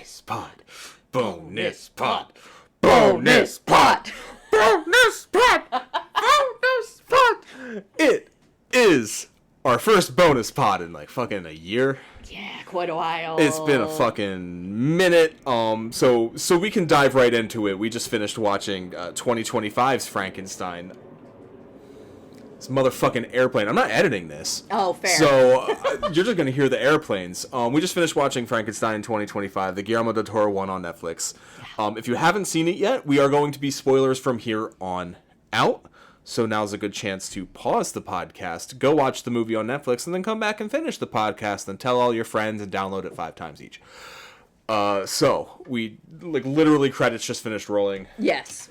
Bonus pod. Bonus pod. Bonus pod. Bonus pod. Bonus pod. It is our first bonus pod in like fucking a year. Yeah, quite a while. It's been a fucking minute. So we can dive right into it. We just finished watching 2025's Frankenstein. This motherfucking airplane. I'm not editing this. Oh, fair. So you're just gonna hear the airplanes. We just finished watching Frankenstein 2025, the Guillermo del Toro one on Netflix. If you haven't seen it yet, we are going to be spoilers from here on out. So now's a good chance to pause the podcast, go watch the movie on Netflix, and then come back and finish the podcast and tell all your friends and download it 5 times each. So we literally credits just finished rolling. Yes.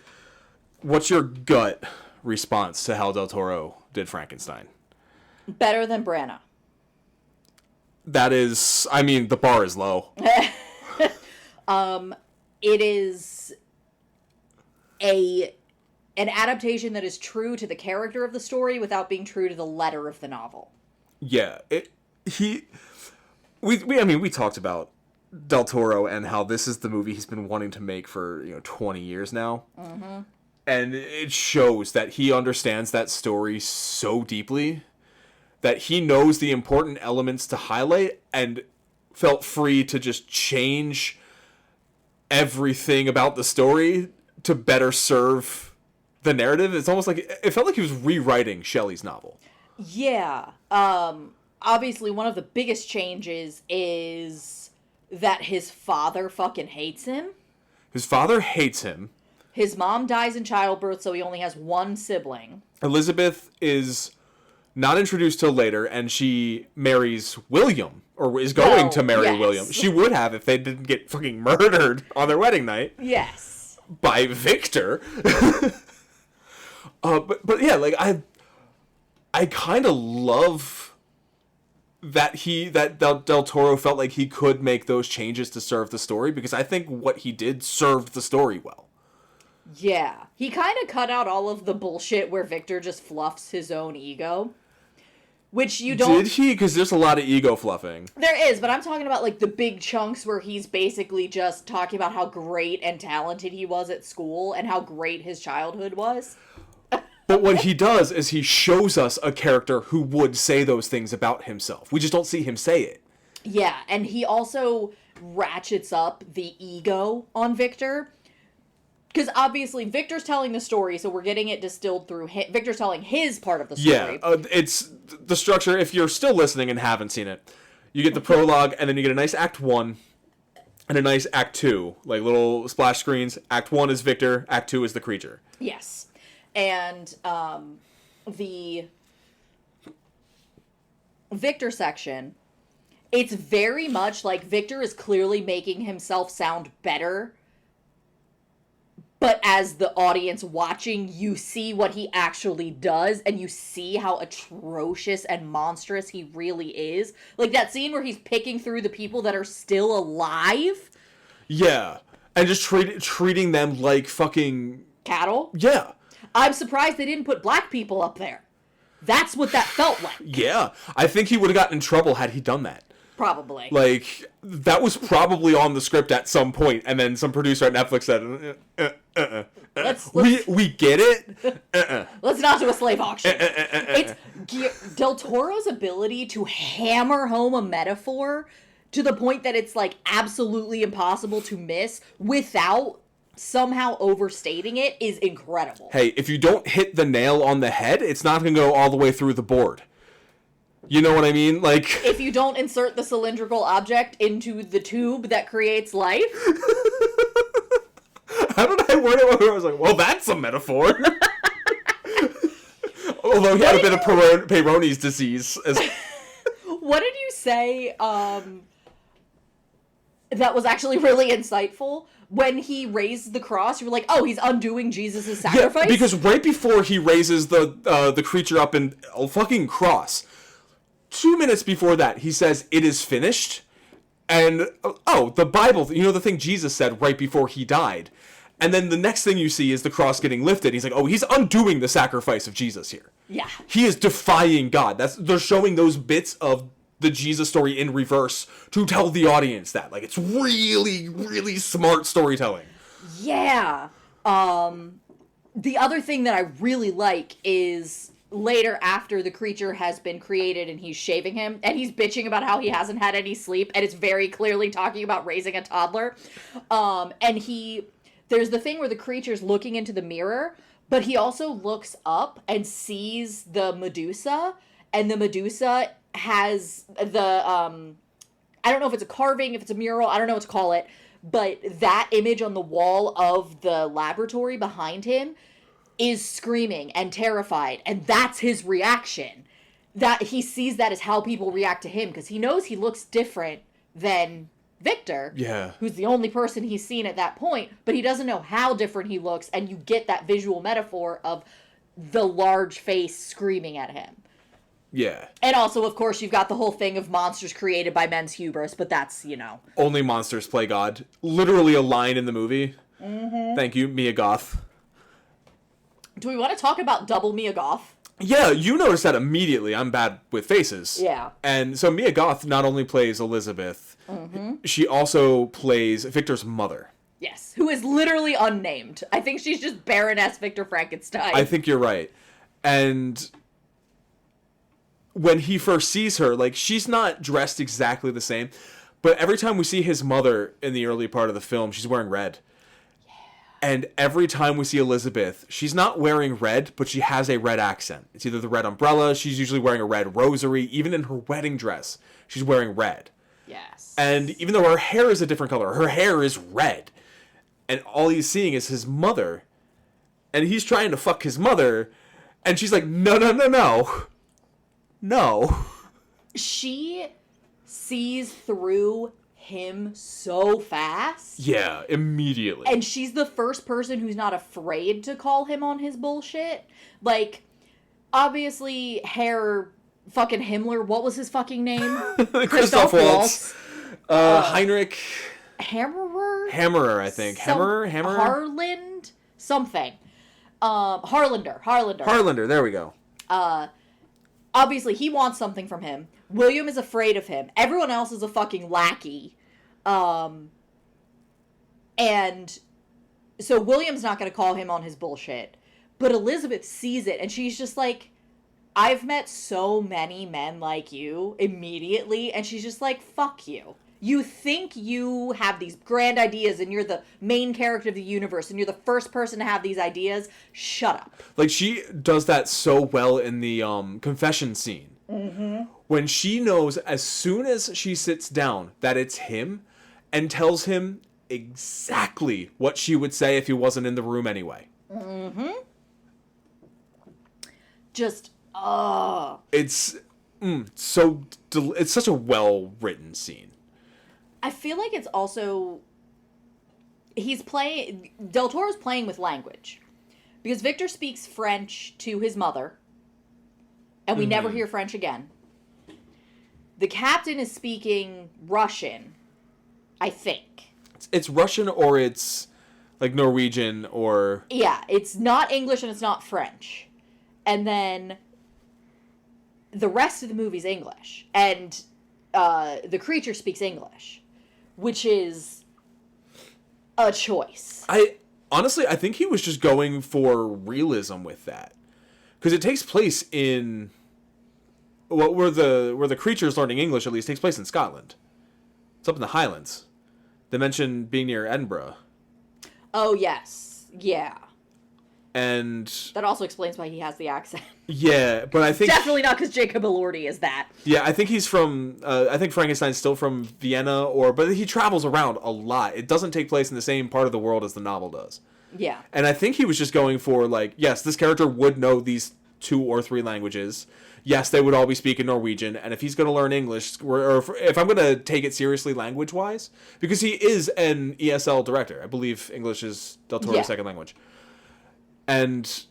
What's your gut response to how Del Toro did Frankenstein? Better than Branagh. That is, I mean, the bar is low. It is an adaptation that is true to the character of the story without being true to the letter of the novel. Yeah, we talked about Del Toro and how this is the movie he's been wanting to make for 20 years now. Mm-hmm. And it shows that he understands that story so deeply that he knows the important elements to highlight and felt free to just change everything about the story to better serve the narrative. It's almost like it felt like he was rewriting Shelley's novel. Yeah. Obviously one of the biggest changes is that his father fucking hates him. His father hates him. His mom dies in childbirth, so he only has one sibling. Elizabeth is not introduced till later, and she marries William, or is going to marry William. She would have if they didn't get fucking murdered on their wedding night. Yes. By Victor. But yeah, like I kind of love that Del Toro felt like he could make those changes to serve the story, because I think what he did served the story well. Yeah. He kind of cut out all of the bullshit where Victor just fluffs his own ego. Which you don't... Did he? Because there's a lot of ego fluffing. There is, but I'm talking about, like, the big chunks where he's basically just talking about how great and talented he was at school and how great his childhood was. But what he does is he shows us a character who would say those things about himself. We just don't see him say it. Yeah, and he also ratchets up the ego on Victor. Because obviously Victor's telling the story, so we're getting it distilled through Victor's telling his part of the story. Yeah, it's the structure. If you're still listening and haven't seen it, you get the prologue, and then you get a nice Act 1 and a nice Act 2, like little splash screens. Act 1 is Victor, Act 2 is the creature. Yes. And the Victor section, it's very much like Victor is clearly making himself sound better. But as the audience watching, you see what he actually does, and you see how atrocious and monstrous he really is. Like that scene where he's picking through the people that are still alive. Yeah, and just treating them like fucking... cattle? Yeah. I'm surprised they didn't put black people up there. That's what that felt like. Yeah, I think he would have gotten in trouble had he done that. Probably. Like, that was probably on the script at some point, and then some producer at Netflix said, we get it. Let's not do a slave auction. It's Del Toro's ability to hammer home a metaphor to the point that it's, like, absolutely impossible to miss without somehow overstating it is incredible. Hey, if you don't hit the nail on the head, it's not going to go all the way through the board. You know what I mean? Like, if you don't insert the cylindrical object into the tube that creates life. How did I word it? I was like, well, that's a metaphor. Although he had a bit of Peyronie's disease. What did you say that was actually really insightful? When he raised the cross, you were like, oh, he's undoing Jesus' sacrifice? Yeah, because right before he raises the creature up in a fucking cross, 2 minutes before that, he says, it is finished. And, the Bible, the thing Jesus said right before he died. And then the next thing you see is the cross getting lifted. He's like, oh, he's undoing the sacrifice of Jesus here. Yeah. He is defying God. They're showing those bits of the Jesus story in reverse to tell the audience that. Like, it's really, really smart storytelling. Yeah. The other thing that I really like is later, after the creature has been created and he's shaving him, and he's bitching about how he hasn't had any sleep, and it's very clearly talking about raising a toddler. There's the thing where the creature's looking into the mirror, but he also looks up and sees the Medusa, and the Medusa has the, I don't know if it's a carving, if it's a mural, I don't know what to call it, but that image on the wall of the laboratory behind him is screaming and terrified, and that's his reaction. That he sees that as how people react to him, because he knows he looks different than Victor, who's the only person he's seen at that point, but he doesn't know how different he looks, and you get that visual metaphor of the large face screaming at him. Yeah. And also, of course, you've got the whole thing of monsters created by men's hubris, but that's, Only monsters play God. Literally a line in the movie. Mm-hmm. Thank you, Mia Goth. Do we want to talk about double Mia Goth? Yeah, you noticed that immediately. I'm bad with faces. Yeah. And so Mia Goth not only plays Elizabeth, she also plays Victor's mother. Yes, who is literally unnamed. I think she's just Baroness Victor Frankenstein. I think you're right. And when he first sees her, like, she's not dressed exactly the same, but every time we see his mother in the early part of the film, she's wearing red. And every time we see Elizabeth, she's not wearing red, but she has a red accent. It's either the red umbrella, she's usually wearing a red rosary, even in her wedding dress, she's wearing red. Yes. And even though her hair is a different color, her hair is red. And all he's seeing is his mother. And he's trying to fuck his mother, and she's like, no. No. She sees through him so fast. Yeah, immediately. And she's the first person who's not afraid to call him on his bullshit. Like, obviously, Herr fucking Himmler, what was his fucking name? Christoph Waltz. Heinrich Hammerer, I think. Hammerer? Harland? Something. Harlander. There we go. Obviously, he wants something from him. William is afraid of him. Everyone else is a fucking lackey. And so William's not going to call him on his bullshit. But Elizabeth sees it, and she's just like, I've met so many men like you immediately. And she's just like, fuck you. You think you have these grand ideas, and you're the main character of the universe, and you're the first person to have these ideas. Shut up. Like, she does that so well in the confession scene. Mm-hmm. When she knows, as soon as she sits down, that it's him, and tells him exactly what she would say if he wasn't in the room anyway. Mm-hmm. Just, It's it's such a well-written scene. I feel like it's also, Del Toro's playing with language. Because Victor speaks French to his mother, and we never hear French again. The captain is speaking Russian, I think. It's Russian, or it's like Norwegian, or... Yeah, it's not English and it's not French. And then the rest of the movie's English. And the creature speaks English, which is a choice. Honestly, I think he was just going for realism with that. Because it takes place in... where the creature's learning English, at least, takes place in Scotland. It's up in the Highlands. They mentioned being near Edinburgh. Oh, yes. Yeah. And... that also explains why he has the accent. Yeah, but I think... definitely not because Jacob Elordi is that. Yeah, I think he's from... I think Frankenstein's still from Vienna, but he travels around a lot. It doesn't take place in the same part of the world as the novel does. Yeah. And I think he was just going for, like, yes, this character would know these 2 or 3 languages. Yes, they would all be speaking Norwegian, and if he's going to learn English, or if I'm going to take it seriously language-wise, because he is an ESL director. I believe English is Del Toro's second language. And,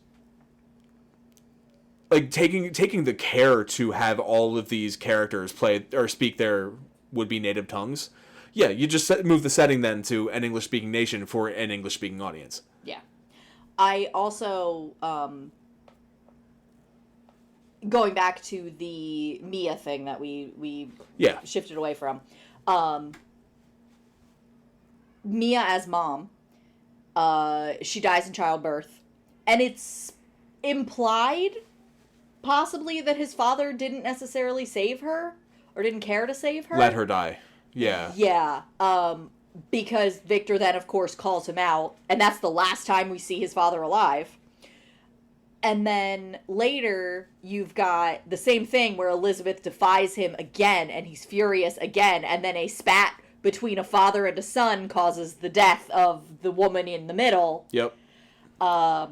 like, taking the care to have all of these characters play or speak their would-be native tongues, yeah, you just move the setting then to an English-speaking nation for an English-speaking audience. Yeah. I also... going back to the Mia thing that we shifted away from. Mia as mom, she dies in childbirth, and it's implied possibly that his father didn't necessarily save her or didn't care to save her. Let her die. Yeah. Yeah. Because Victor then, of course, calls him out, and that's the last time we see his father alive. And then later, you've got the same thing where Elizabeth defies him again, and he's furious again, and then a spat between a father and a son causes the death of the woman in the middle. Yep. Lot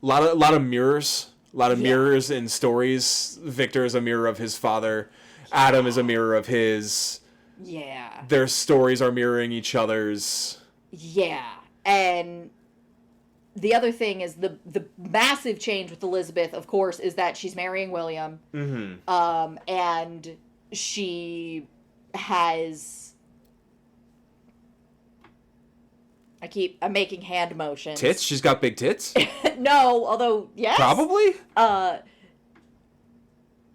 of mirrors. A lot of mirrors in stories. Victor is a mirror of his father. Adam is a mirror of his. Yeah. Their stories are mirroring each other's. Yeah. And the other thing is the massive change with Elizabeth, of course, is that she's marrying William. Mm-hmm. And she has... I'm making hand motions. Tits? She's got big tits? No, although, yes. Probably?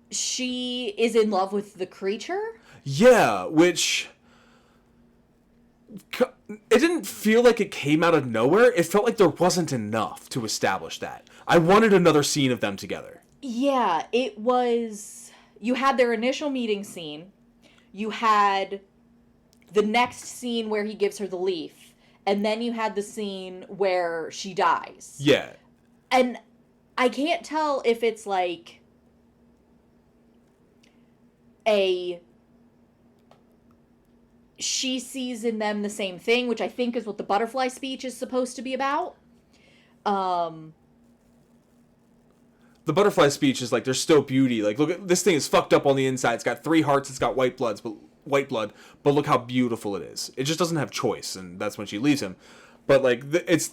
She is in love with the creature? Yeah, which... It didn't feel like it came out of nowhere. It felt like there wasn't enough to establish that. I wanted another scene of them together. Yeah, it was... You had their initial meeting scene. You had the next scene where he gives her the leaf. And then you had the scene where she dies. Yeah. And I can't tell if it's like she sees in them the same thing, which I think is what the butterfly speech is supposed to be about. The butterfly speech is like, there's still beauty. Like, look, this thing is fucked up on the inside. It's got 3 hearts. It's got white blood, but look how beautiful it is. It just doesn't have choice, and that's when she leaves him. But, like, it's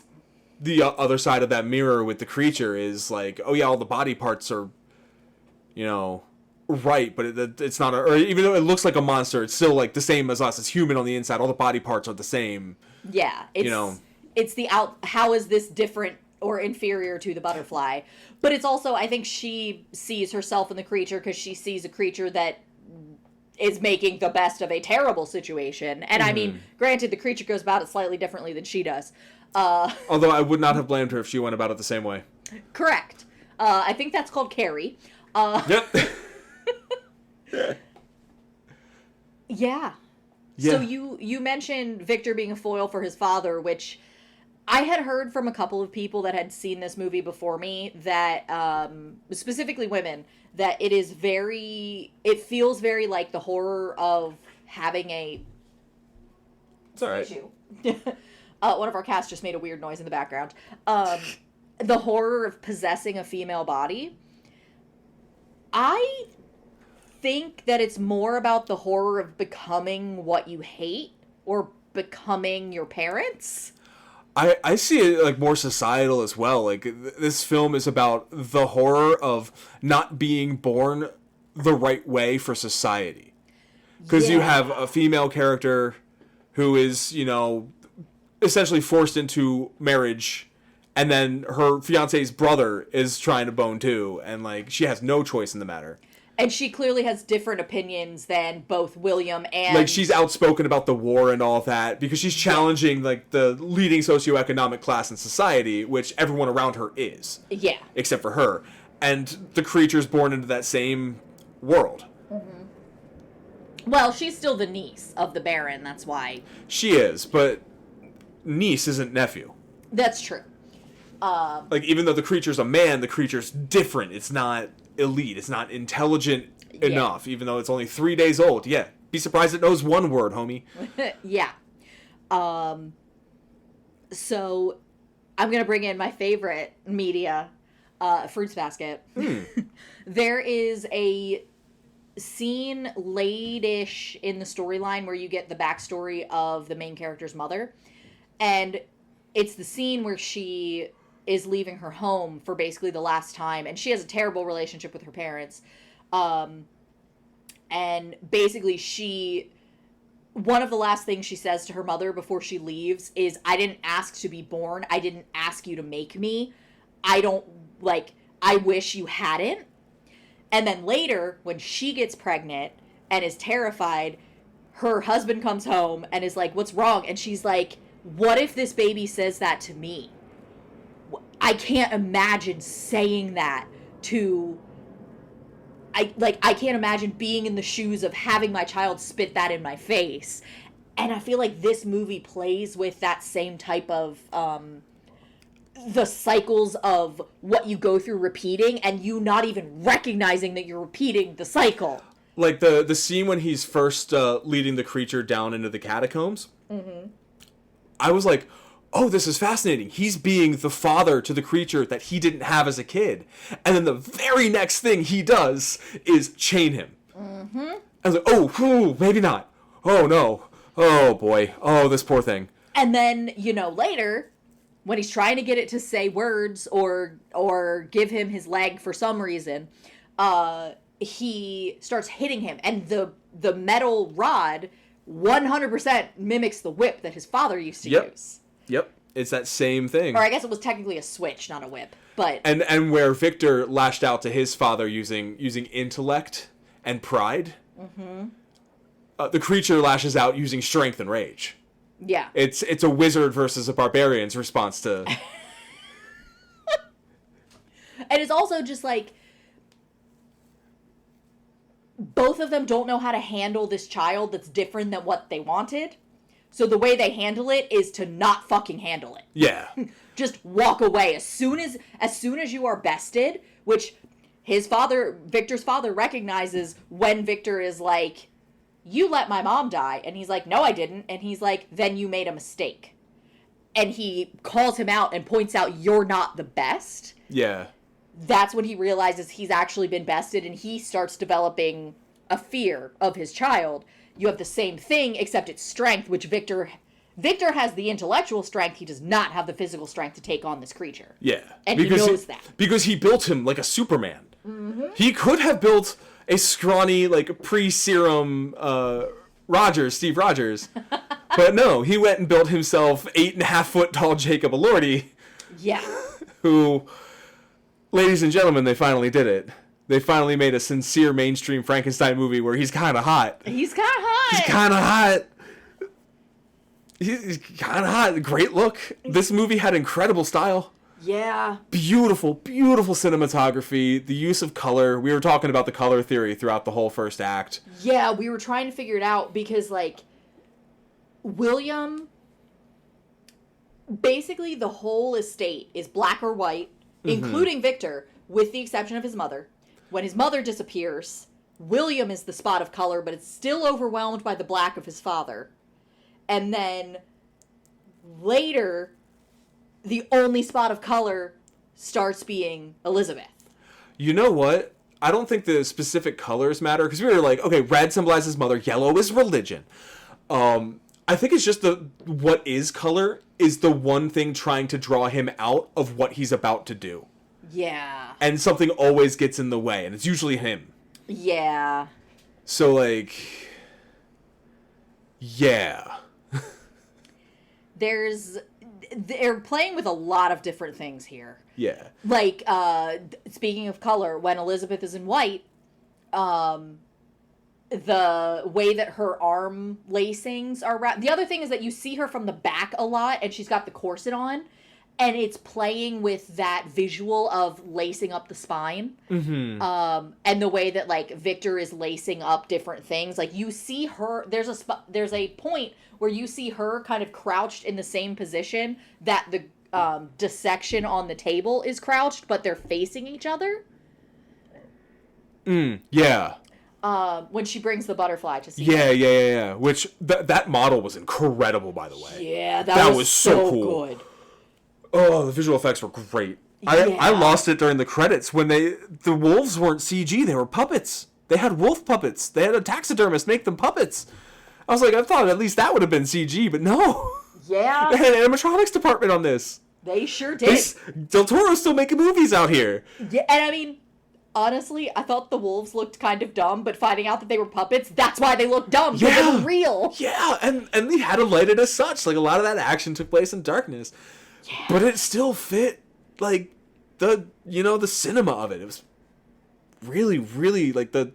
the other side of that mirror with the creature is like, oh yeah, all the body parts are, right, but it's not, or even though it looks like a monster, it's still, like, the same as us. It's human on the inside. All the body parts are the same. Yeah. It's how is this different or inferior to the butterfly? But it's also, I think she sees herself in the creature because she sees a creature that is making the best of a terrible situation. And I mean, granted, the creature goes about it slightly differently than she does. Although I would not have blamed her if she went about it the same way. Correct. I think that's called Carrie. Yep. Yeah. So you mentioned Victor being a foil for his father, which I had heard from a couple of people that had seen this movie before me that, specifically women, that it feels very like the horror of having a... It's all right. Issue. One of our cats just made a weird noise in the background. The horror of possessing a female body. I think that it's more about the horror of becoming what you hate or becoming your parents. I see it like more societal as well. Like, this film is about the horror of not being born the right way for society. Because you have a female character who is, essentially forced into marriage, and then her fiance's brother is trying to bone too, and, like, she has no choice in the matter. And she clearly has different opinions than both William and... Like, she's outspoken about the war and all that, because she's challenging, like, the leading socioeconomic class in society, which everyone around her is. Yeah. Except for her. And the creature's born into that same world. Mm-hmm. Well, she's still the niece of the Baron, that's why. She is, but niece isn't nephew. That's true. Like, even though the creature's a man, the creature's different. It's not elite. It's not intelligent enough, even though it's only 3 days old. Yeah. Be surprised it knows one word, homie. Yeah. So, I'm going to bring in my favorite media, Fruits Basket. There is a scene late-ish in the storyline where you get the backstory of the main character's mother. And it's the scene where she is leaving her home for basically the last time, and she has a terrible relationship with her parents. And basically one of the last things she says to her mother before she leaves is, I didn't ask to be born. I didn't ask you to make me. I wish you hadn't. And then later, when she gets pregnant and is terrified, her husband comes home and is like, what's wrong? And she's like, what if this baby says that to me? I can't imagine saying that to... I can't imagine being in the shoes of having my child spit that in my face. And I feel like this movie plays with that same type of... the cycles of what you go through repeating and you not even recognizing that you're repeating the cycle. Like the scene when he's first leading the creature down into the catacombs. Mm-hmm. I was like, oh, this is fascinating. He's being the father to the creature that he didn't have as a kid. And then the very next thing he does is chain him. Mm-hmm. I was like, oh, maybe not. Oh, no. Oh, boy. Oh, this poor thing. And then, later... when he's trying to get it to say words or give him his leg for some reason, he starts hitting him. And the metal rod 100% mimics the whip that his father used to use. Yep. It's that same thing. Or I guess it was technically a switch, not a whip. But And where Victor lashed out to his father using intellect and pride, the creature lashes out using strength and rage. Yeah. It's a wizard versus a barbarian's response to... And it's also just like... both of them don't know how to handle this child that's different than what they wanted. So the way they handle it is to not fucking handle it. Yeah. Just walk away. As soon as you are bested, which Victor's father recognizes when Victor is like... you let my mom die. And he's like, no, I didn't. And he's like, then you made a mistake. And he calls him out and points out, you're not the best. Yeah. That's when he realizes he's actually been bested and he starts developing a fear of his child. You have the same thing, except it's strength, which Victor has the intellectual strength. He does not have the physical strength to take on this creature. Yeah. And he knows that. Because he built him like a Superman. Mm-hmm. He could have built... a scrawny, like, pre-serum Steve Rogers. But no, he went and built himself 8.5-foot tall Jacob Elordi. Yeah. Who, ladies and gentlemen, they finally did it. They finally made a sincere mainstream Frankenstein movie where he's kind of hot. He's kind of hot. He's kind of hot. He's kind of hot. Great look. This movie had incredible style. Yeah. Beautiful, beautiful cinematography, the use of color. We were talking about the color theory throughout the whole first act. Yeah, we were trying to figure it out because, like, William, basically the whole estate is black or white, including Victor, with the exception of his mother. When his mother disappears, William is the spot of color, but it's still overwhelmed by the black of his father. And then later... the only spot of color starts being Elizabeth. You know what? I don't think the specific colors matter, because we were like, okay, red symbolizes mother, yellow is religion. I think it's just what is color is the one thing trying to draw him out of what he's about to do. Yeah. And something always gets in the way, and it's usually him. Yeah. So, like... yeah. They're playing with a lot of different things here. Yeah. Like, speaking of color, when Elizabeth is in white, the way that her arm lacings are wrapped... the other thing is that you see her from the back a lot, and she's got the corset on, and it's playing with that visual of lacing up the spine. Mm-hmm. And the way that, like, Victor is lacing up different things. Like, you see her... there's a point where you see her kind of crouched in the same position that the dissection on the table is crouched, but they're facing each other. Yeah. When she brings the butterfly to see Yeah. Which, that model was incredible, by the way. Yeah, that was so cool. Good. Oh, the visual effects were great. Yeah. I lost it during the credits when the wolves weren't CG, they were puppets. They had wolf puppets. They had a taxidermist make them puppets. I was like, I thought at least that would have been CG, but no. Yeah. They had an animatronics department on this. They sure did. Del Toro's still making movies out here. Yeah, and I mean, honestly, I thought the wolves looked kind of dumb, but finding out that they were puppets, that's why they looked dumb, because they were real. Yeah, and they had to light it as such. Like, a lot of that action took place in darkness. Yeah. But it still fit, like, the cinema of it. It was really, really, like, the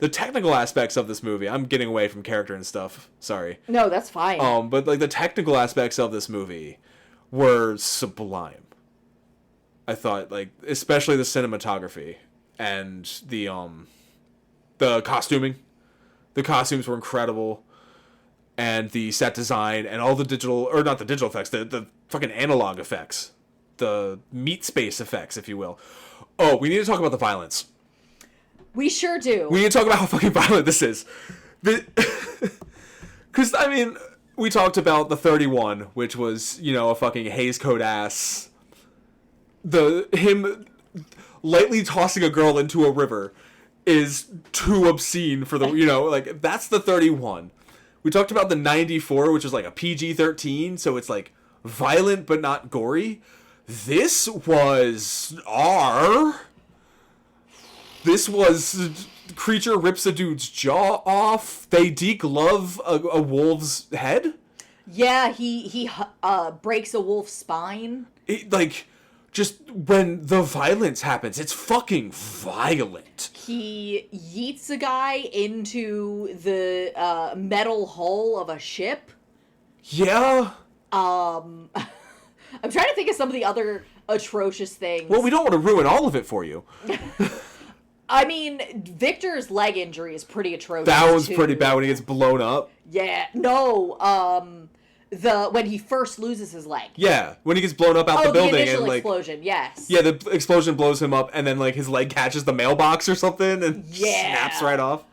technical aspects of this movie, I'm getting away from character and stuff, sorry. No, that's fine. But, like, the technical aspects of this movie were sublime. I thought, like, especially the cinematography and the costuming. The costumes were incredible. And the set design and all the digital, or not the digital effects, the fucking analog effects. The meat space effects, if you will. Oh, we need to talk about the violence. We sure do. We need to talk about how fucking violent this is. Because, I mean, we talked about the 31, which was, you know, a fucking Hays Code ass. Him lightly tossing a girl into a river is too obscene for the, you know, like, that's the 31. We talked about the 94, which is like a PG-13, so it's like violent but not gory. This was R. This was creature rips a dude's jaw off. They deglove a wolf's head. Yeah, he breaks a wolf's spine. Like, just when the violence happens, it's fucking violent. He yeets a guy into the metal hull of a ship. Yeah. I'm trying to think of some of the other atrocious things. Well, we don't want to ruin all of it for you. I mean, Victor's leg injury is pretty atrocious. That was too. pretty bad when he gets blown up. Yeah. No. When he first loses his leg. Yeah, when he gets blown up out the building, the initial and like explosion. Yes. Yeah, the explosion blows him up, and then like his leg catches the mailbox or something, and snaps right off.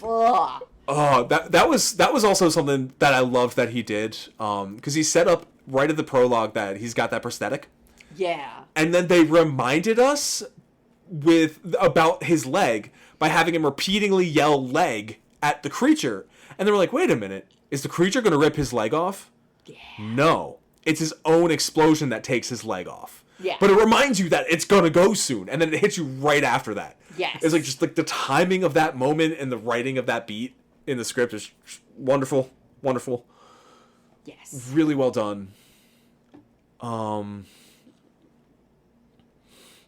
Ugh. Oh, that was also something that I loved that he did, because he set up right at the prologue that he's got that prosthetic. Yeah. And then they reminded us about his leg by having him repeatedly yell "leg" at the creature, and they were like, "Wait a minute, is the creature going to rip his leg off?" Yeah. No, it's his own explosion that takes his leg off. Yeah. But it reminds you that it's gonna go soon, and then it hits you right after that. Yes. It's like just like the timing of that moment and the writing of that beat in the script is wonderful, wonderful. Yes. Really well done.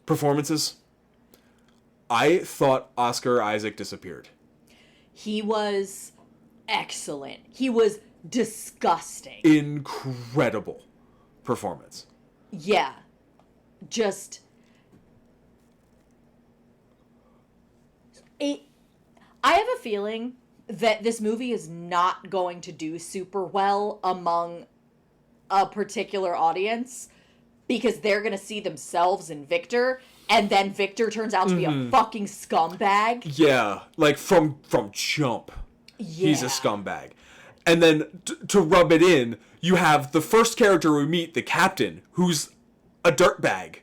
Performances. I thought Oscar Isaac disappeared. He was excellent. He was disgusting. Incredible performance. Yeah. Just I have a feeling that this movie is not going to do super well among a particular audience because they're going to see themselves in Victor, and then Victor turns out to be a fucking scumbag. Yeah, like from jump. Yeah. He's a scumbag. And then to rub it in, you have the first character we meet, the captain, who's a dirtbag.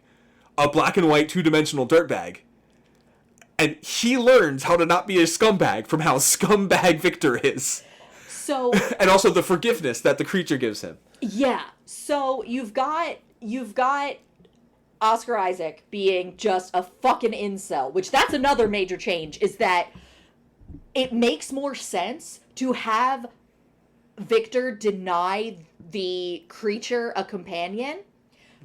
A black and white two-dimensional dirtbag. And he learns how to not be a scumbag from how scumbag Victor is. So And also the forgiveness that the creature gives him. yeah. So you've got Oscar Isaac being just a fucking incel, which that's another major change, is that it makes more sense to have Victor deny the creature a companion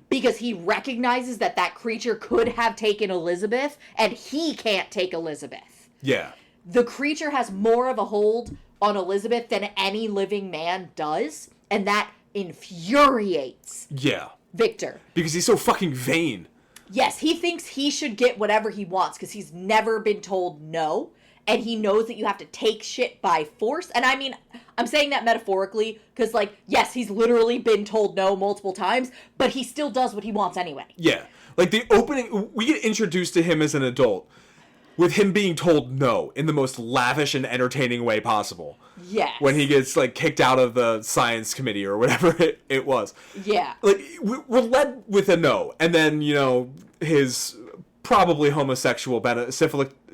because he recognizes that that creature could have taken Elizabeth and he can't take Elizabeth. Yeah. The creature has more of a hold on Elizabeth than any living man does, and that infuriates Yeah. Victor. Because he's so fucking vain. Yes, he thinks he should get whatever he wants because he's never been told no, and he knows that you have to take shit by force. And I mean, I'm saying that metaphorically because, like, yes, he's literally been told no multiple times, but he still does what he wants anyway. Yeah. Like the opening, we get introduced to him as an adult with him being told no in the most lavish and entertaining way possible. Yes. When he gets, like, kicked out of the science committee or whatever it was. Yeah. Like, we're led with a no. And then, you know, his probably homosexual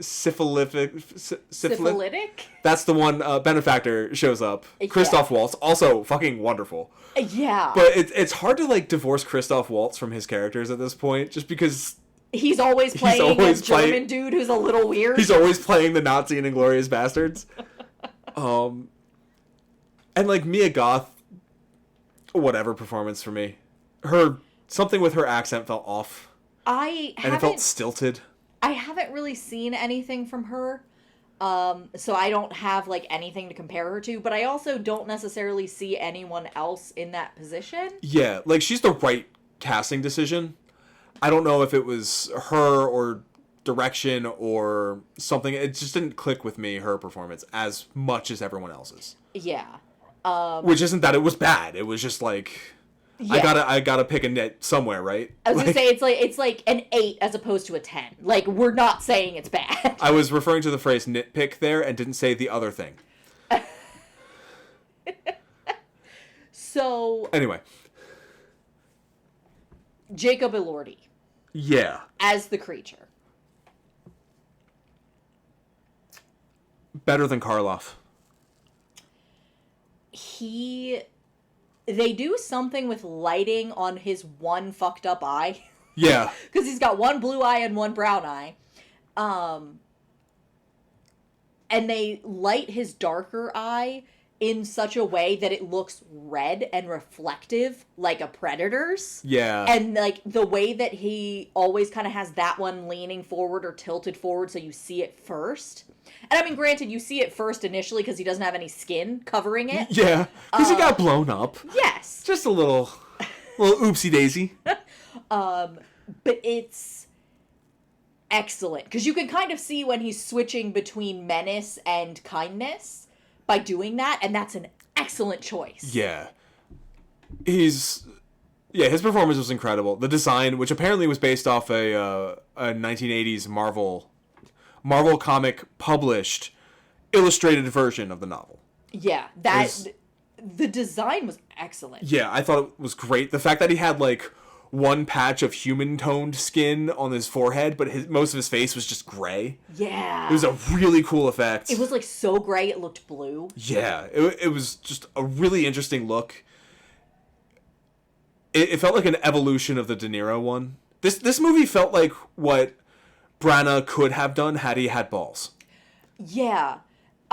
syphilitic? That's the one benefactor shows up. Christoph Waltz, also fucking wonderful. Yeah. But it's hard to, like, divorce Christoph Waltz from his characters at this point, just because he's always playing a German dude who's a little weird. He's always playing the Nazi in Inglourious Bastards. And, like, Mia Goth, whatever performance for me. Something with her accent felt off. And it felt stilted. I haven't really seen anything from her. So I don't have, like, anything to compare her to, but I also don't necessarily see anyone else in that position. Yeah, like, she's the right casting decision. I don't know if it was her or direction or something. It just didn't click with me, her performance, as much as everyone else's. Yeah. Which isn't that it was bad. It was just like... Yeah. I gotta pick a nit somewhere, right? I was gonna say it's like an 8 as opposed to a 10. Like, we're not saying it's bad. I was referring to the phrase nitpick there and didn't say the other thing. So anyway, Jacob Elordi. Yeah. As the creature. Better than Karloff. They do something with lighting on his one fucked up eye. Yeah. Because he's got one blue eye and one brown eye. And they light his darker eye in such a way that it looks red and reflective, like a predator's. Yeah. And, like, the way that he always kind of has that one leaning forward or tilted forward so you see it first. And, I mean, granted, you see it first initially because he doesn't have any skin covering it. Yeah, because he got blown up. Yes. Just a little oopsie daisy. But it's excellent. Because you can kind of see when he's switching between menace and kindness by doing that, and that's an excellent choice. Yeah. His performance was incredible. The design, which apparently was based off a 1980s Marvel comic published illustrated version of the novel. Yeah, the design was excellent. Yeah, I thought it was great. The fact that he had, like, one patch of human-toned skin on his forehead, but most of his face was just gray. Yeah. It was a really cool effect. It was, like, so gray it looked blue. Yeah, it was just a really interesting look. It felt like an evolution of the De Niro one. This movie felt like what Branagh could have done had he had balls. Yeah.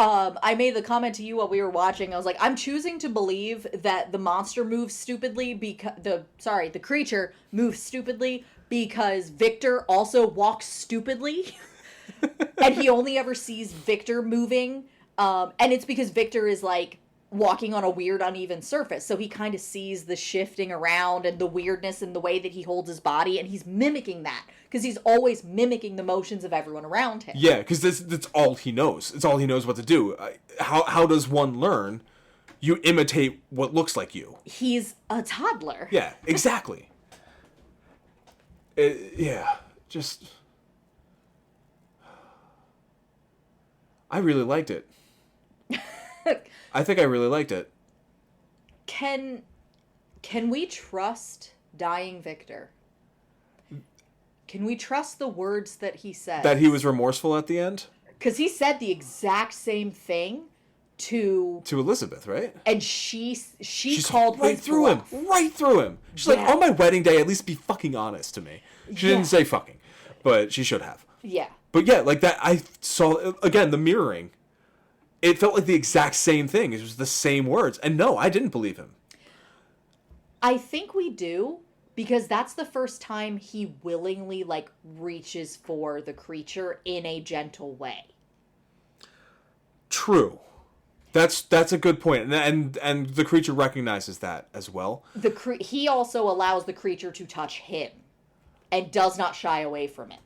I made the comment to you while we were watching. I was like, I'm choosing to believe that the monster moves stupidly because the creature moves stupidly because Victor also walks stupidly. And he only ever sees Victor moving. And it's because Victor is, like, walking on a weird, uneven surface. So he kind of sees the shifting around and the weirdness in the way that he holds his body, and he's mimicking that. Because he's always mimicking the motions of everyone around him. Yeah, because that's all he knows. It's all he knows what to do. How does one learn? You imitate what looks like you. He's a toddler. Yeah, exactly. Just... I really liked it. I think I really liked it. Can we trust dying Victor? Can we trust the words that he said? That he was remorseful at the end? Because he said the exact same thing to Elizabeth, right? And she called right through him. Right through him. She's like, on my wedding day, at least be fucking honest to me. She didn't say fucking, but she should have. Yeah. But yeah, like that, I saw, again, the mirroring. It felt like the exact same thing. It was the same words. And no, I didn't believe him. I think we do, because that's the first time he willingly, like, reaches for the creature in a gentle way. True. That's a good point. And the creature recognizes that as well. He also allows the creature to touch him and does not shy away from it.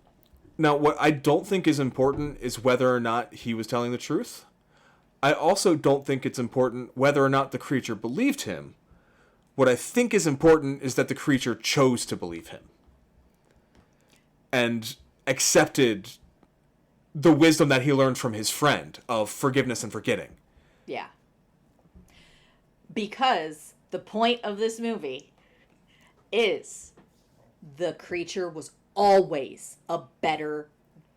Now, what I don't think is important is whether or not he was telling the truth. I also don't think it's important whether or not the creature believed him. What I think is important is that the creature chose to believe him. And accepted the wisdom that he learned from his friend of forgiveness and forgetting. Yeah. Because the point of this movie is the creature was always a better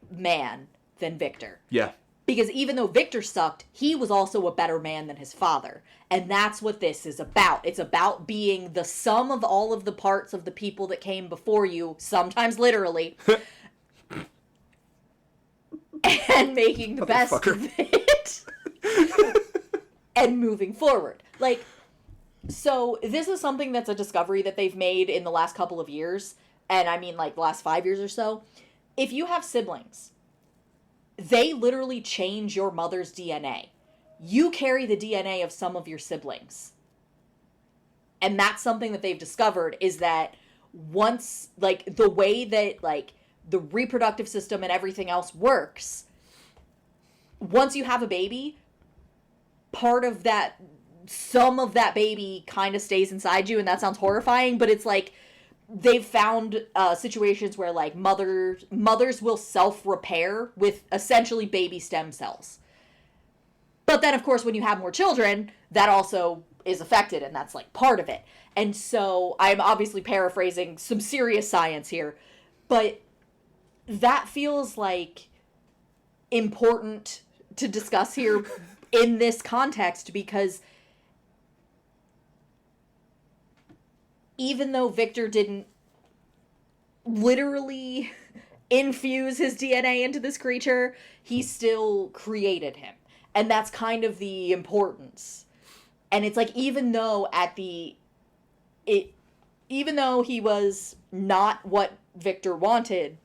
man than Victor. Yeah. Because even though Victor sucked, he was also a better man than his father. And that's what this is about. It's about being the sum of all of the parts of the people that came before you, sometimes literally, and making the best of it. And moving forward. Like, so this is something that's a discovery that they've made in the last couple of years. And I mean, like, the last 5 years or so. if you have siblings, they literally change your mother's DNA. You carry the DNA of some of your siblings. And that's something that they've discovered, is that once, like, the way that, like, the reproductive system and everything else works, once you have a baby, part of that, some of that baby kind of stays inside you, and that sounds horrifying, but it's like, they've found situations where, like, mothers will self-repair with essentially baby stem cells. But then, of course, when you have more children, that also is affected, and that's, like, part of it. And so, I'm obviously paraphrasing some serious science here, but that feels, like, important to discuss here in this context, because even though Victor didn't literally infuse his DNA into this creature, he still created him. And that's kind of the importance. And it's like, even though even though he was not what Victor wanted,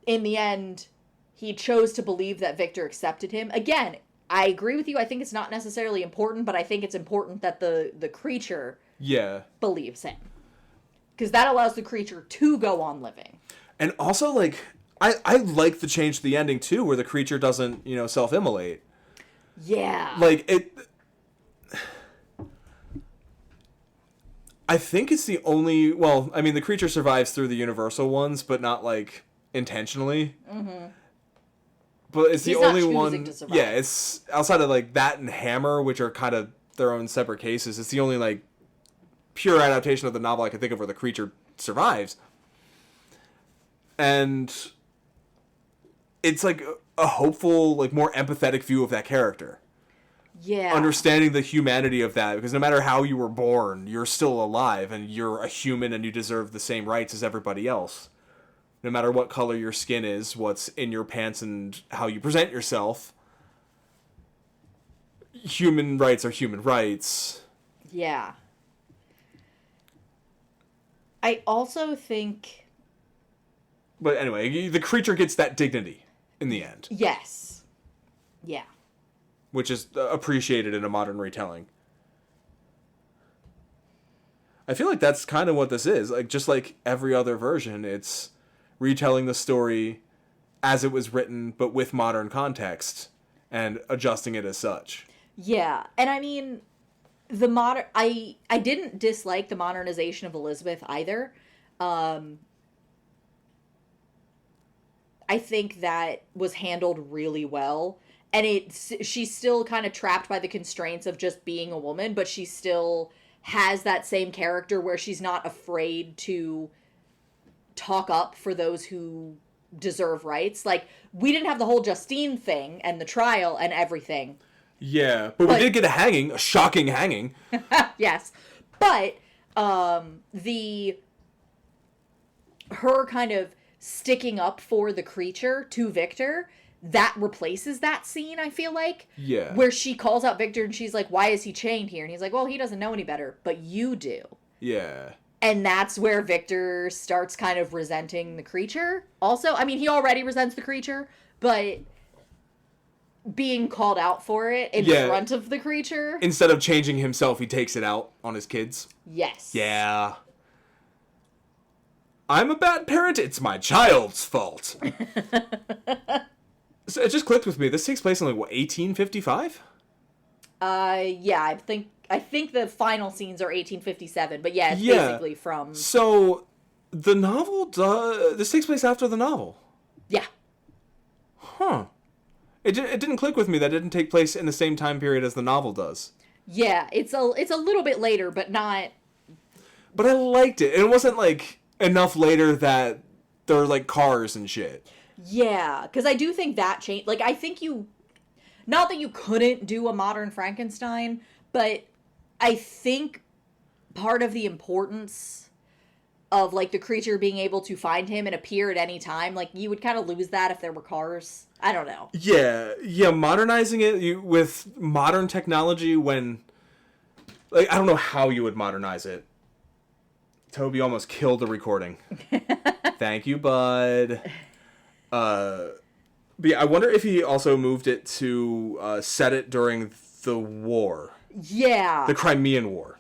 in the end, he chose to believe that Victor accepted him. Again, I agree with you. I think it's not necessarily important, but I think it's important that the creature believes him. Because that allows the creature to go on living. And also, like, I like the change to the ending, too, where the creature doesn't, self-immolate. Yeah. Like, I think it's the only... Well, I mean, the creature survives through the universal ones, but not, like, intentionally. Mm-hmm. But it's the only one... Yeah, it's outside of, like, that and Hammer, which are kind of their own separate cases. It's the only, like, pure adaptation of the novel I can think of where the creature survives. And it's, like, a hopeful, like, more empathetic view of that character. Yeah. Understanding the humanity of that, because no matter how you were born, you're still alive, and you're a human, and you deserve the same rights as everybody else. No matter what color your skin is, what's in your pants, and how you present yourself, human rights are human rights. Yeah. I also think... But anyway, the creature gets that dignity in the end. Yes. Yeah. Which is appreciated in a modern retelling. I feel like that's kind of what this is. Like, just like every other version, it's retelling the story as it was written, but with modern context, and adjusting it as such. Yeah, and I mean, I didn't dislike the modernization of Elizabeth either. I think that was handled really well. And she's still kind of trapped by the constraints of just being a woman, but she still has that same character where she's not afraid to talk up for those who deserve rights. Like, we didn't have the whole Justine thing and the trial and everything. Yeah, but we did get a shocking hanging. Yes. But her kind of sticking up for the creature to Victor, that replaces that scene, I feel like. Yeah. Where she calls out Victor and she's like, why is he chained here? And he's like, well, he doesn't know any better, but you do. Yeah. And that's where Victor starts kind of resenting the creature. Also, I mean, he already resents the creature, but being called out for it in front of the creature. Instead of changing himself, he takes it out on his kids. Yes. Yeah. I'm a bad parent. It's my child's fault. So it just clicked with me. This takes place in, like, what, 1855? Yeah, I think the final scenes are 1857, but yeah, it's basically from... So, the novel this takes place after the novel? Yeah. Huh. It didn't click with me that it didn't take place in the same time period as the novel does. Yeah, it's a little bit later, but not... But I liked it. It wasn't, like, enough later that there are, like, cars and shit. Yeah, because I do think that changed... Like, I think not that you couldn't do a modern Frankenstein, but I think part of the importance of, like, the creature being able to find him and appear at any time, like, you would kind of lose that if there were cars. I don't know. Yeah, modernizing it with modern technology when... Like, I don't know how you would modernize it Toby almost killed the recording. Thank you, bud. But yeah, I wonder if he also moved it to set it during the war. Yeah. The Crimean War.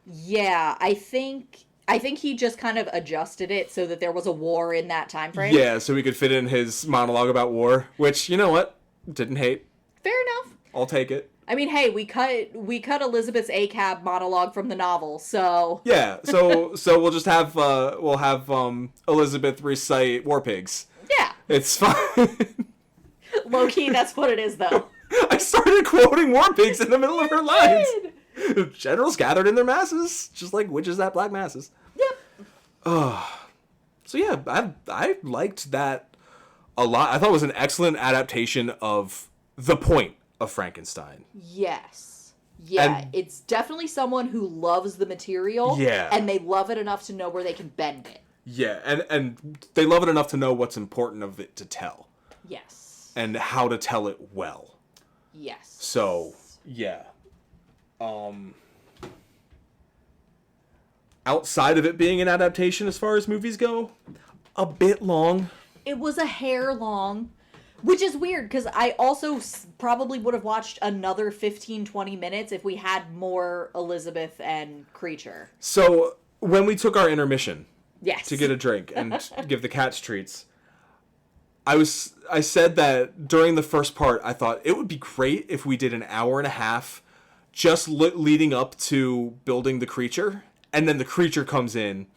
Yeah, I think he just kind of adjusted it so that there was a war in that time frame. Yeah, so we could fit in his monologue about war, which, you know what? Didn't hate. Fair enough. I'll take it. I mean, hey, we cut Elizabeth's ACAB monologue from the novel, so yeah. So we'll just have Elizabeth recite War Pigs. Yeah, it's fine. Low key, that's what it is, though. I started quoting War Pigs in the middle of her lines. Generals gathered in their masses, just like witches at black masses. Yep. So yeah, I liked that a lot. I thought it was an excellent adaptation of the point of Frankenstein. Yes. Yeah, And it's definitely someone who loves the material. Yeah. And they love it enough to know where they can bend it. Yeah, and they love it enough to know what's important of it to tell. Yes. And how to tell it well. Yes. So, yeah. Outside of it being an adaptation as far as movies go, a bit long. It was a hair long. Which is weird, because I also probably would have watched another 15-20 minutes if we had more Elizabeth and Creature. So, when we took our intermission Yes. to get a drink and give the cats treats, I said that during the first part, I thought it would be great if we did an hour and a half just leading up to building the creature, and then the creature comes in,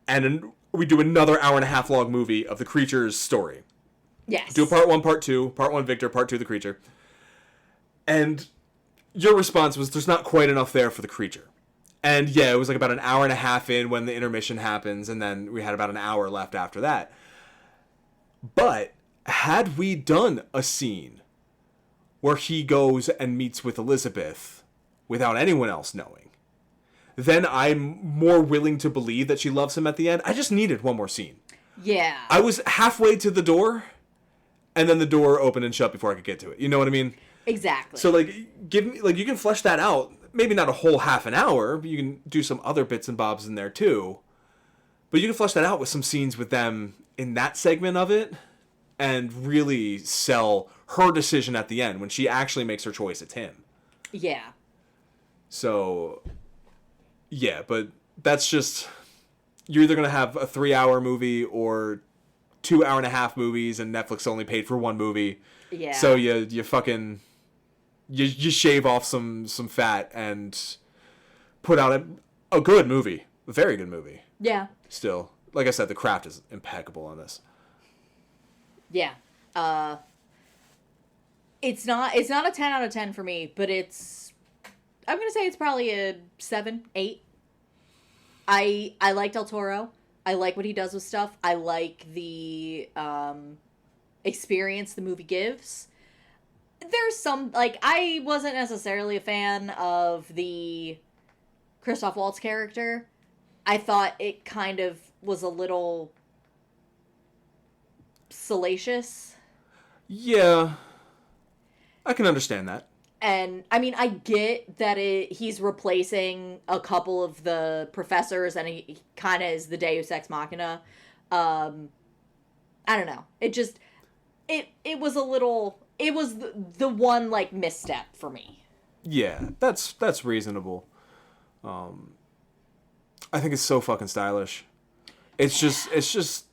and we do another hour and a half long movie of the creature's story. Yes. Do part 1, part 2, part 1 Victor, part 2 the creature. And your response was there's not quite enough there for the creature. And yeah, it was like about an hour and a half in when the intermission happens, and then we had about an hour left after that. But had we done a scene where he goes and meets with Elizabeth without anyone else knowing, then I'm more willing to believe that she loves him at the end. I just needed one more scene. Yeah. I was halfway to the door, and then the door opened and shut before I could get to it. You know what I mean? Exactly. So, give me, you can flesh that out. Maybe not a whole half an hour, but you can do some other bits and bobs in there too. But you can flesh that out with some scenes with them in that segment of it, and really sell her decision at the end when she actually makes her choice. It's him. Yeah. So, yeah, but that's just, you're either going to have a 3-hour movie or 2-hour-and-a-half movies, and Netflix only paid for one movie. Yeah. So you fucking, you shave off some fat and put out a good movie. A very good movie. Yeah. Still. Like I said, the craft is impeccable on this. Yeah. It's not a 10 out of 10 for me, but I'm going to say it's probably a 7, 8. I like Del Toro. I like what he does with stuff. I like the experience the movie gives. There's some, I wasn't necessarily a fan of the Christoph Waltz character. I thought it kind of was a little salacious. Yeah. I can understand that. And, I mean, I get that he's replacing a couple of the professors, and he kind of is the Deus Ex Machina. I don't know. It just, it was a little, it was the one, misstep for me. Yeah, that's reasonable. I think it's so fucking stylish. It's just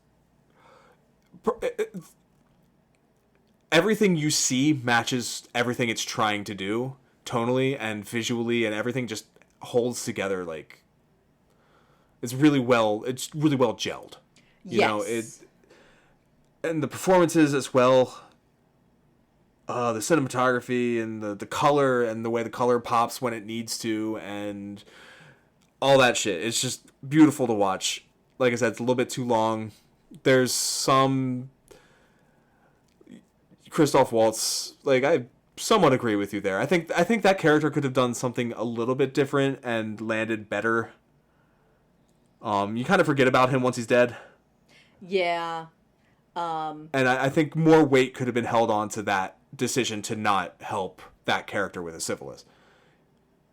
everything you see matches everything it's trying to do tonally and visually, and everything just holds together it's really well gelled. You know, and the performances as well. The cinematography and the color and the way the color pops when it needs to and all that shit. It's just beautiful to watch. Like I said, it's a little bit too long. There's some Christoph Waltz, I somewhat agree with you there. I think that character could have done something a little bit different and landed better. You kind of forget about him once he's dead. Yeah. And I think more weight could have been held on to that decision to not help that character with a syphilis.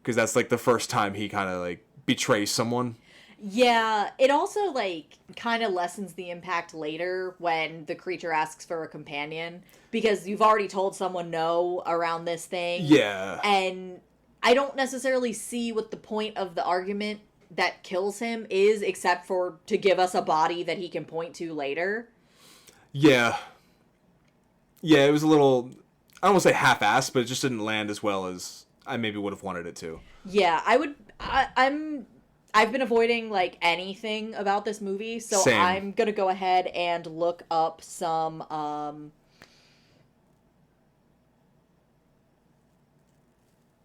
Because that's the first time he kind of betrays someone. Yeah, it also, like, kind of lessens the impact later when the creature asks for a companion, because you've already told someone no around this thing. Yeah. And I don't necessarily see what the point of the argument that kills him is, except for to give us a body that he can point to later. Yeah. Yeah, it was a little, I don't want to say half-assed, but it just didn't land as well as I maybe would have wanted it to. Yeah, I've been avoiding, like, anything about this movie, so Same. I'm gonna go ahead and look up some,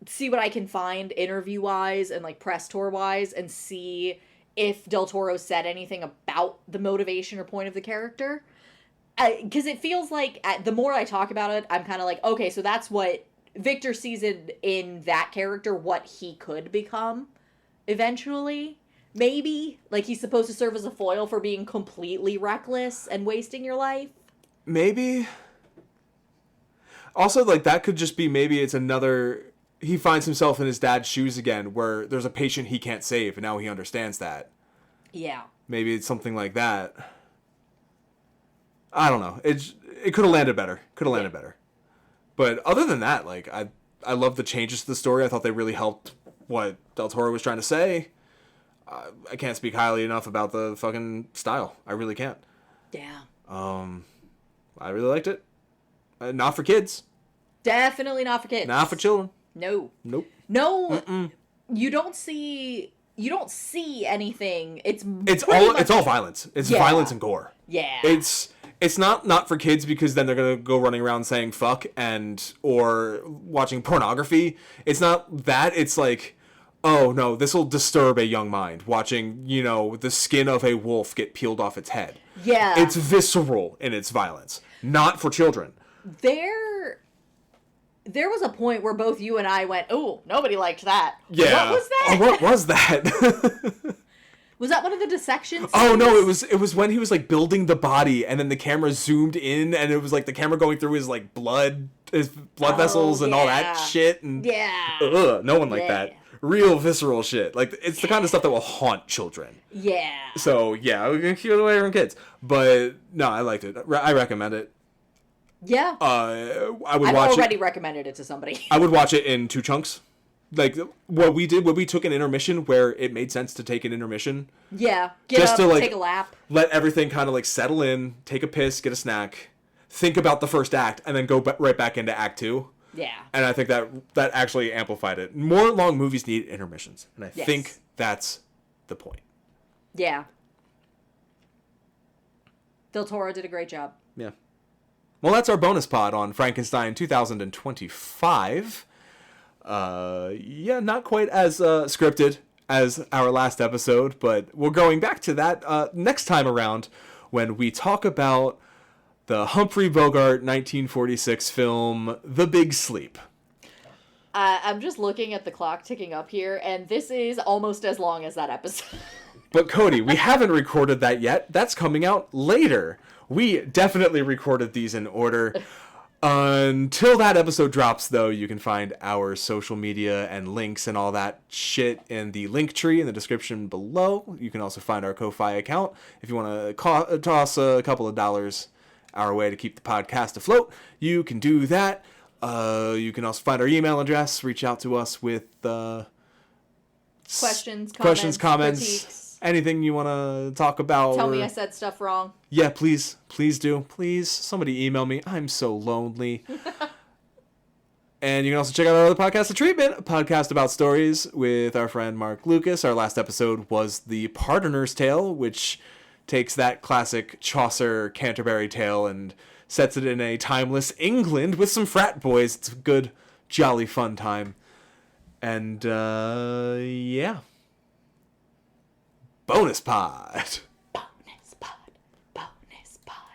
see what I can find interview-wise and, like, press tour-wise, and see if Del Toro said anything about the motivation or point of the character. Because it feels like, the more I talk about it, I'm kind of like, okay, so that's what Victor sees in that character, what he could become eventually. Maybe. Like, he's supposed to serve as a foil for being completely reckless and wasting your life. Maybe. Also, like, that could just be, maybe it's another, he finds himself in his dad's shoes again, where there's a patient he can't save, and now he understands that. Yeah. Maybe it's something like that. I don't know. It could have landed better. Better. But other than that, like, I love the changes to the story. I thought they really helped what Del Toro was trying to say. I can't speak highly enough about the fucking style. I really can't. Yeah. I really liked it. Not for kids. Definitely not for kids. Not for children. No. Nope. No. Mm-mm. You don't see anything. It's all violence. It's violence and gore. Yeah. It's not for kids, because then they're gonna go running around saying fuck or watching pornography. It's not that. It's like, oh no, this will disturb a young mind watching, the skin of a wolf get peeled off its head. Yeah. It's visceral in its violence. Not for children. There was a point where both you and I went, oh, nobody liked that. Yeah. What was that? Oh, what was that? Was that one of the dissections? Oh no, it was when he was like building the body, and then the camera zoomed in, and it was like the camera going through his like blood vessels and all that shit, and no one liked that. Real visceral shit. Like, it's the kind of stuff that will haunt children. Yeah. So yeah, we're gonna keep it away from kids. But no, I liked it. I recommend it. Yeah. I've already recommended it to somebody. I would watch it in 2 chunks. Like, what we took an intermission where it made sense to take an intermission. Yeah. Take a lap. Let everything kind of, like, settle in, take a piss, get a snack, think about the first act, and then go right back into Act 2. Yeah. And I think that actually amplified it. More long movies need intermissions, and I think that's the point. Yeah. Del Toro did a great job. Yeah. Well, that's our bonus pod on Frankenstein 2025. Not quite as scripted as our last episode, but we're going back to that next time around when we talk about the Humphrey Bogart 1946 film The Big Sleep. I'm just looking at the clock ticking up here, and this is almost as long as that episode. But Cody, we haven't recorded that yet. That's coming out later. We definitely recorded these in order. Until that episode drops, though, you can find our social media and links and all that shit in the link tree in the description below. You can also find our Ko-Fi account if you want to toss a couple of dollars our way to keep the podcast afloat. You can do that. You can also find our email address. Reach out to us with questions, comments, critiques. Anything you want to talk about. Tell me I said stuff wrong. Yeah, please do. Please, somebody email me. I'm so lonely. And you can also check out our other podcast, The Treatment, a podcast about stories with our friend Mark Lucas. Our last episode was The Pardoner's Tale, which takes that classic Chaucer Canterbury tale and sets it in a timeless England with some frat boys. It's a good, jolly, fun time. And, yeah. Bonus pod.